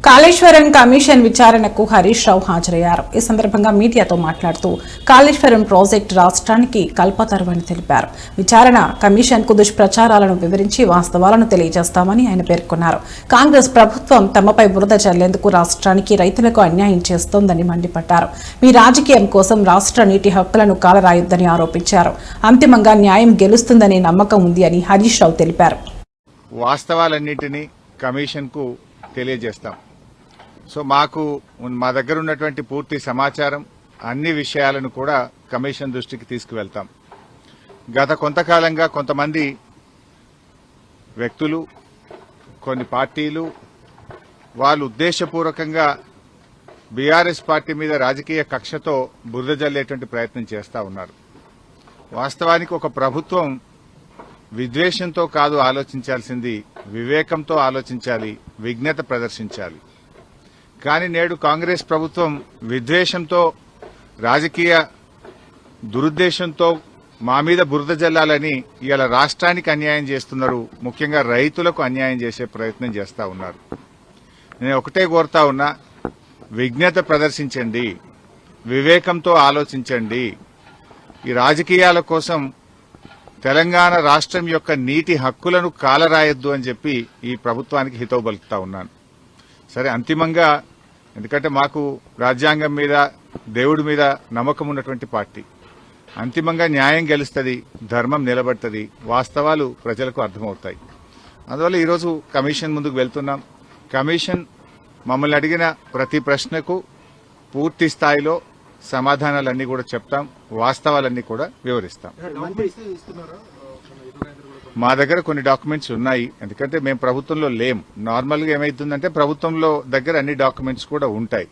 Kaleshwaram commission విచారణకు హరీష్ రావు హాజరయ్యారు. ఈ సందర్భంగా మీడియాతో మాట్లాడుతూ కాళేశ్వరం ప్రాజెక్టు రాష్ట్రానికి కల్పతరువని తెలిపారు. విచారణ కమిషన్ కు దుష్ప్రచారాలను వివరించి వాస్తవాలను తెలియజేస్తామని ఆయన పేర్కొన్నారు. కాంగ్రెస్ ప్రభుత్వం తమపై బురద చల్లేందుకు రాష్ట్రానికి రైతులకు అన్యాయం చేస్తోందని మండిపడ్డారు. మీ రాజకీయం కోసం రాష్ట్ర నీటి హక్కులను కాలరాయొద్దని ఆరోపించారు. అంతిమంగా న్యాయం గెలుస్తుందనే నమ్మకం ఉంది అని హరీష్ రావు తెలిపారు. వాస్తవాలన్నింటినీ కమిషన్ కు తెలియజేస్తాం. సో మా దగ్గర ఉన్నటువంటి పూర్తి సమాచారం అన్ని విషయాలను కూడా కమిషన్ దృష్టికి తీసుకువెళ్తాం. గత కొంతకాలంగా కొంతమంది వ్యక్తులు, కొన్ని పార్టీలు వాళ్ళు ఉద్దేశపూర్వకంగా బీఆర్ఎస్ పార్టీ మీద రాజకీయ కక్షతో బురద జల్లేటువంటి ప్రయత్నం చేస్తా ఉన్నారు. వాస్తవానికి ఒక ప్రభుత్వం విద్వేషంతో కాదు ఆలోచించాల్సింది, వివేకంతో ఆలోచించాలి, విజ్ఞత ప్రదర్శించాలి. కానీ నేడు కాంగ్రెస్ ప్రభుత్వం విద్వేషంతో, రాజకీయ దురుద్దేశంతో మా మీద బురద జల్లాలని ఇవాళ రాష్ట్రానికి అన్యాయం చేస్తున్నారు. ముఖ్యంగా రైతులకు అన్యాయం చేసే ప్రయత్నం చేస్తా ఉన్నారు. నేను ఒకటే కోరుతా ఉన్నా, విజ్ఞత ప్రదర్శించండి, వివేకంతో ఆలోచించండి. ఈ రాజకీయాల కోసం తెలంగాణ రాష్ట్రం యొక్క నీటి హక్కులను కాలరాయొద్దు అని చెప్పి ఈ ప్రభుత్వానికి హితవు పలుకుతా ఉన్నాను. సరే, అంతిమంగా ఎందుకంటే మాకు రాజ్యాంగం మీద, దేవుడి మీద నమ్మకం ఉన్నటువంటి పార్టీ, అంతిమంగా న్యాయం గెలుస్తుంది, ధర్మం నిలబడుతుంది, వాస్తవాలు ప్రజలకు అర్థమవుతాయి. అందువల్ల ఈరోజు కమిషన్ ముందుకు వెళ్తున్నాం. కమిషన్ మమ్మల్ని అడిగిన ప్రతి ప్రశ్నకు పూర్తి స్థాయిలో సమాధానాలన్నీ కూడా చెప్తాం, వాస్తవాలన్నీ కూడా వివరిస్తాం. మా దగ్గర కొన్ని డాక్యుమెంట్స్ ఉన్నాయి, ఎందుకంటే మేము ప్రభుత్వంలో లేం. నార్మల్గా ఏమైతుందంటే ప్రభుత్వంలో దగ్గర అన్ని డాక్యుమెంట్స్ కూడా ఉంటాయి.